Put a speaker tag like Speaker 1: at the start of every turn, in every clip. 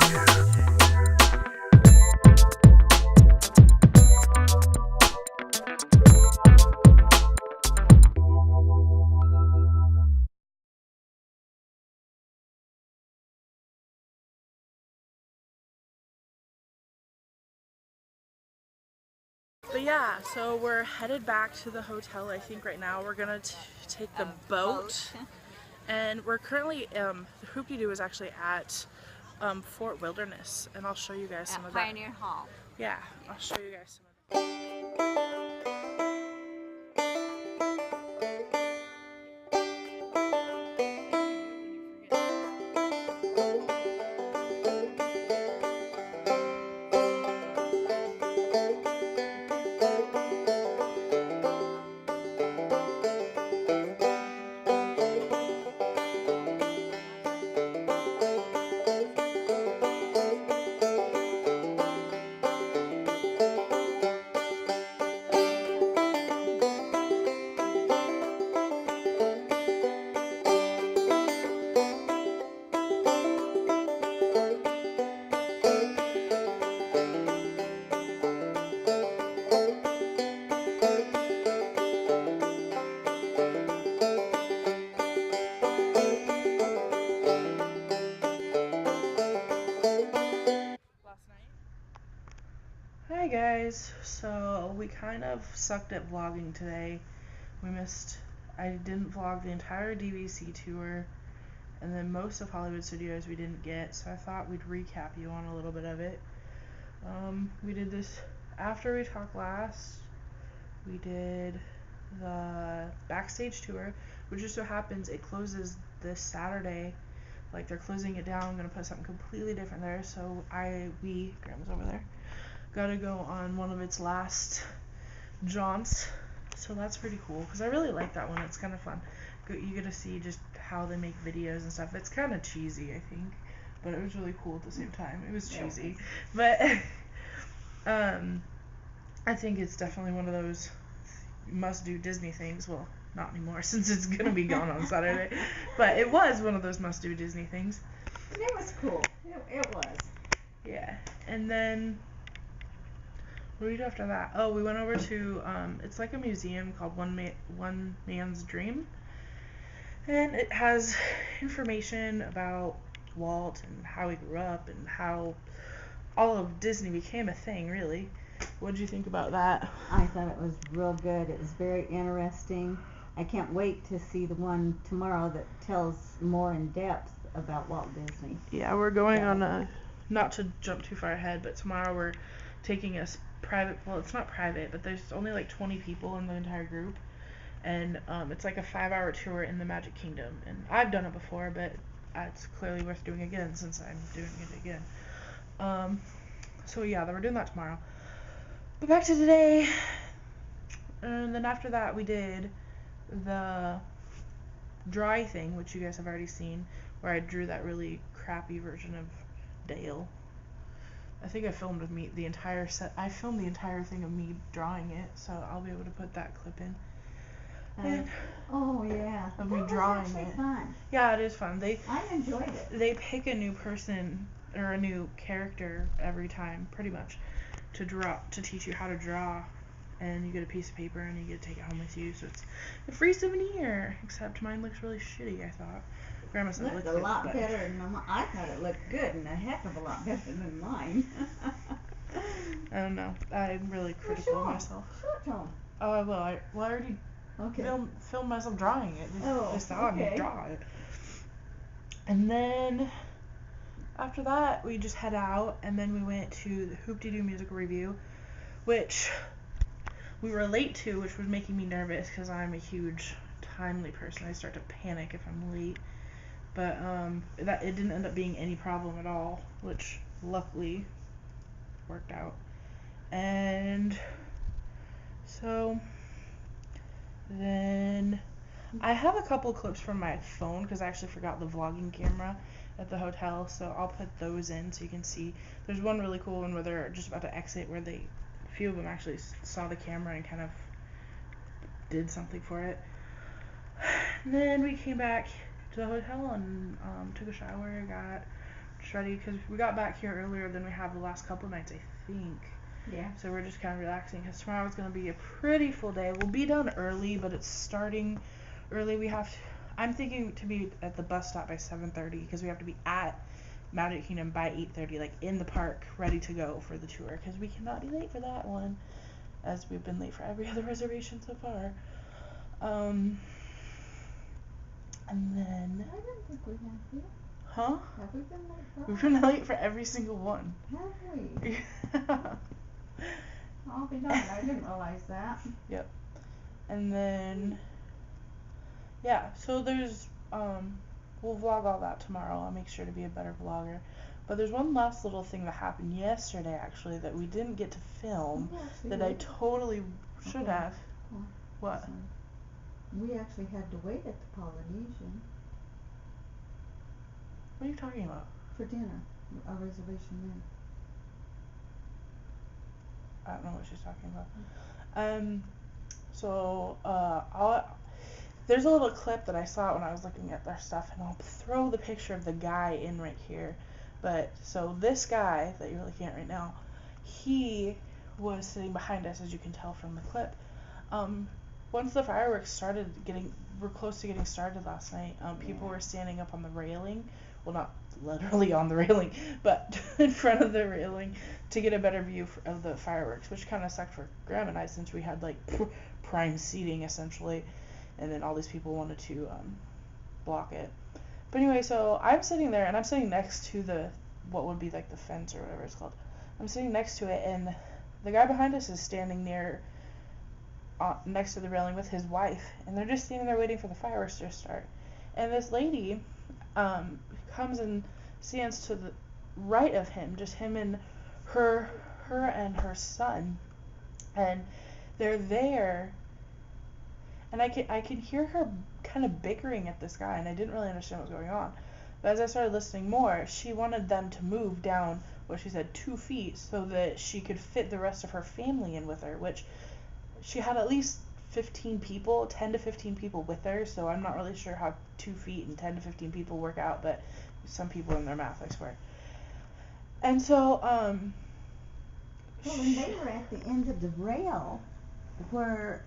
Speaker 1: But yeah, so we're headed back to the hotel. I think right now we're gonna take the boat, and we're currently the hoop-de-doo is actually at Fort Wilderness, and I'll show you guys some of that.
Speaker 2: Pioneer Hall.
Speaker 1: Yeah, I'll show you guys some of that. Hi guys, so we kind of sucked at vlogging today. I didn't vlog the entire DVC tour, and then most of Hollywood Studios we didn't get, so I thought we'd recap you on a little bit of it. We did this after we talked last. We did the backstage tour, which just so happens it closes this Saturday. Like, they're closing it down. I'm gonna put something completely different there, so Grandma's over there, gotta go on one of its last jaunts, so that's pretty cool because I really like that one. It's kind of fun. You get to see just how they make videos and stuff. It's kind of cheesy, I think, but it was really cool at the same time. It was cheesy, but I think it's definitely one of those must-do Disney things. Well, not anymore since it's gonna be gone on Saturday, but it was one of those must-do Disney things.
Speaker 2: It was cool. It was.
Speaker 1: Yeah, and then what did we do after that? Oh, we went over to, it's like a museum called One Man's Dream. And it has information about Walt and how he grew up and how all of Disney became a thing, really. What did you think about that?
Speaker 2: I thought it was real good. It was very interesting. I can't wait to see the one tomorrow that tells more in depth about Walt Disney.
Speaker 1: Yeah, we're going on not to jump too far ahead, but tomorrow we're taking a private, well, it's not private, but there's only like 20 people in the entire group, and it's like a 5-hour tour in the Magic Kingdom, and I've done it before, but it's clearly worth doing again since I'm doing it again. So yeah, we're doing that tomorrow. But back to today, and then after that we did the dry thing, which you guys have already seen, where I drew that really crappy version of Dale. I think I filmed with me the entire set. I filmed the entire thing of me drawing it, so I'll be able to put that clip in.
Speaker 2: Oh yeah,
Speaker 1: of me drawing
Speaker 2: it.
Speaker 1: Fun. Yeah, it is fun.
Speaker 2: I enjoyed it.
Speaker 1: They pick a new person or a new character every time, pretty much, to teach you how to draw, and you get a piece of paper and you get to take it home with you. So it's a free souvenir. Except mine looks really shitty. I thought. Grandma said it looked
Speaker 2: a lot better than mine. I thought it looked good and a heck of a lot better than mine.
Speaker 1: I don't know. I'm really critical of myself.
Speaker 2: Show it.
Speaker 1: Oh, I will. I already filmed myself drawing it. They saw me draw it. And then after that, we just head out, and then we went to the Hoop-de-Doo musical review, which we were late to, which was making me nervous because I'm a huge timely person. I start to panic if I'm late. But it didn't end up being any problem at all, which luckily worked out. And so then I have a couple clips from my phone because I actually forgot the vlogging camera at the hotel, so I'll put those in so you can see. There's one really cool one where they're just about to exit, where a few of them actually saw the camera and kind of did something for it. And then we came back to the hotel and took a shower, got just ready because we got back here earlier than we have the last couple nights, I think.
Speaker 2: Yeah.
Speaker 1: So we're just kind of relaxing because tomorrow's going to be a pretty full day. We'll be done early, but it's starting early. I'm thinking to be at the bus stop by 7:30 because we have to be at Magic Kingdom by 8:30, like in the park, ready to go for the tour because we cannot be late for that one, as we've been late for every other reservation so far. And then...
Speaker 2: I didn't think we had here.
Speaker 1: Huh?
Speaker 2: Have we been late for
Speaker 1: We've been late for every single one.
Speaker 2: Have we?
Speaker 1: Yeah.
Speaker 2: I'll be darned, I didn't realize that.
Speaker 1: Yep. And then, yeah, so there's, we'll vlog all that tomorrow. I'll make sure to be a better vlogger. But there's one last little thing that happened yesterday, actually, that we didn't get to film, that I totally should have.
Speaker 2: Oh,
Speaker 1: What?
Speaker 2: sorry. We actually had to wait at the Polynesian
Speaker 1: What are you talking about?
Speaker 2: for dinner, a reservation there.
Speaker 1: I don't know what she's talking about. So, there's a little clip that I saw when I was looking at their stuff, and I'll throw the picture of the guy in right here. But, so this guy that you're looking at right now, he was sitting behind us, as you can tell from the clip. Once the fireworks were close to getting started last night, people were standing up on the railing. Well, not literally on the railing, but in front of the railing to get a better view of the fireworks, which kind of sucked for Graham and I since we had like prime seating essentially, and then all these people wanted to block it. But anyway, so I'm sitting there and I'm sitting next to what would be like the fence or whatever it's called. I'm sitting next to it, and the guy behind us is standing next to the railing with his wife, and they're just standing there waiting for the fireworks to start. And this lady comes and stands to the right of him, just him and her and her son, and they're there, and I can hear her kind of bickering at this guy, and I didn't really understand what was going on. But as I started listening more, she wanted them to move down, what she said, 2 feet, so that she could fit the rest of her family in with her, which she had at least 10 to 15 people with her, so I'm not really sure how 2 feet and 10 to 15 people work out, but some people in their math, I swear. And so,
Speaker 2: well, when they were at the end of the rail, where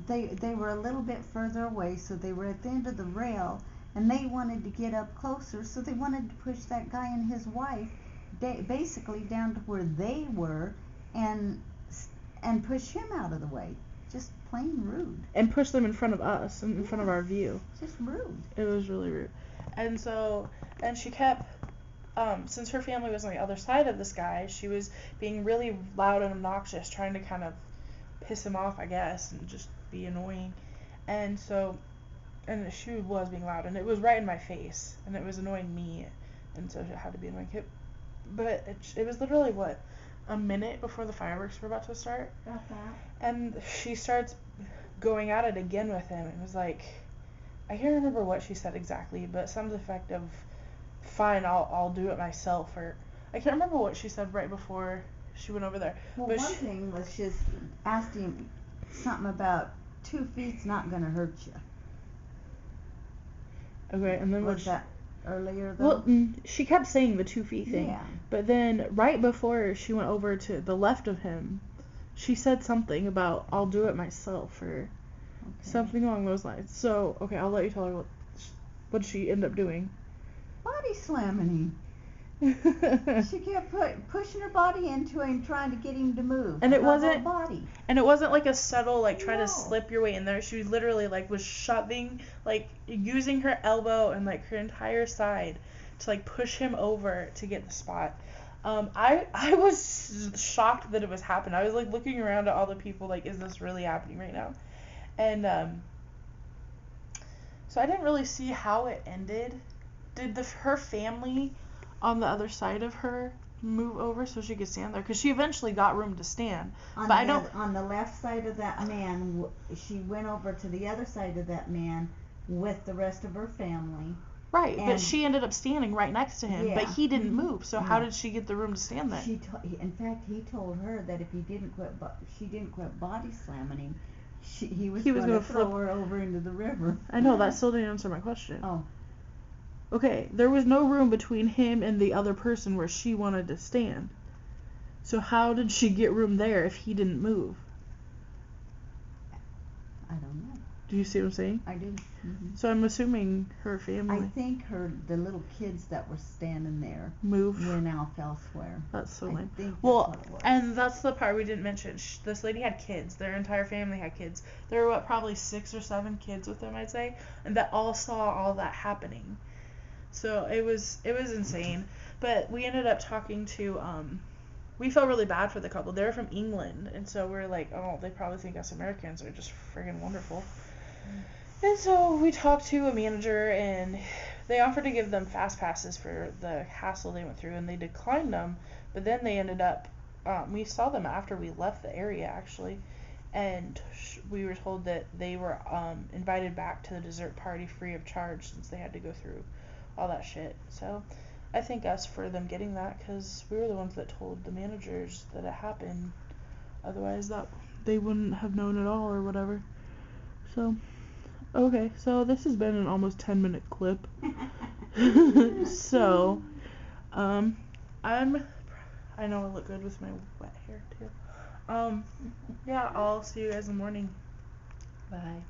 Speaker 2: they were a little bit further away, so they were at the end of the rail, and they wanted to get up closer, so they wanted to push that guy and his wife basically down to where they were, and push him out of the way. Just plain rude.
Speaker 1: And push them in front of us, in front of our view.
Speaker 2: Just rude.
Speaker 1: It was really rude. And so, and she kept, since her family was on the other side of this guy, she was being really loud and obnoxious, trying to kind of piss him off, I guess, and just be annoying. And so, and she was being loud, and it was right in my face, and it was annoying me, and so it had to be annoying him. But it was literally, what, a minute before the fireworks were about to start?
Speaker 2: About that.
Speaker 1: And she starts going at it again with him. It was like, I can't remember what she said exactly, but some effect of, fine, I'll do it myself, or I can't remember what she said right before she went over there.
Speaker 2: Well,
Speaker 1: but
Speaker 2: one thing was just asking something about 2 feet's not going to hurt you.
Speaker 1: Okay, and then
Speaker 2: was that earlier though?
Speaker 1: Well, she kept saying the 2 feet thing,
Speaker 2: yeah.
Speaker 1: But then right before she went over to the left of him, she said something about, I'll do it myself, or something along those lines. So, okay, I'll let you tell her what she ended up doing.
Speaker 2: Body slamming him. She kept pushing her body into him, trying to get him to move.
Speaker 1: And it
Speaker 2: wasn't
Speaker 1: like a subtle, like, try to slip your way in there. She literally, like, was shoving, like, using her elbow and, like, her entire side to, like, push him over to get the spot. I was shocked that it was happening. I was, like, looking around at all the people, like, is this really happening right now? And, so I didn't really see how it ended. Did her family on the other side of her move over so she could stand there? Because she eventually got room to stand.
Speaker 2: On the left side of that man, she went over to the other side of that man with the rest of her family.
Speaker 1: Right, but she ended up standing right next to him,
Speaker 2: yeah.
Speaker 1: But he didn't move, so how did she get the room to stand there?
Speaker 2: In fact, he told her that if she didn't quit body slamming him, he was going to throw her over into the river.
Speaker 1: I know, that still didn't answer my question.
Speaker 2: Oh.
Speaker 1: Okay, there was no room between him and the other person where she wanted to stand. So how did she get room there if he didn't move?
Speaker 2: I don't know.
Speaker 1: Do you see what I'm saying?
Speaker 2: I do. Mm-hmm.
Speaker 1: So I'm assuming her family.
Speaker 2: I think the little kids that were standing there
Speaker 1: Move.
Speaker 2: went off elsewhere.
Speaker 1: That's so lame.
Speaker 2: I think that's
Speaker 1: well,
Speaker 2: what it was.
Speaker 1: and that's the part we didn't mention. This lady had kids. Their entire family had kids. There were probably 6 or 7 kids with them, I'd say, and that all saw all that happening. So it was insane. But we ended up talking to we felt really bad for the couple. They're from England, and so we're like, oh, they probably think us Americans are just friggin' wonderful. And so we talked to a manager, and they offered to give them fast passes for the hassle they went through, and they declined them. But then they ended up, we saw them after we left the area, actually, and we were told that they were invited back to the dessert party free of charge since they had to go through all that shit. So I thank us for them getting that, because we were the ones that told the managers that it happened. Otherwise, that they wouldn't have known at all or whatever. So, okay, so this has been an almost 10-minute clip. So, I know I look good with my wet hair too. Yeah, I'll see you guys in the morning. Bye.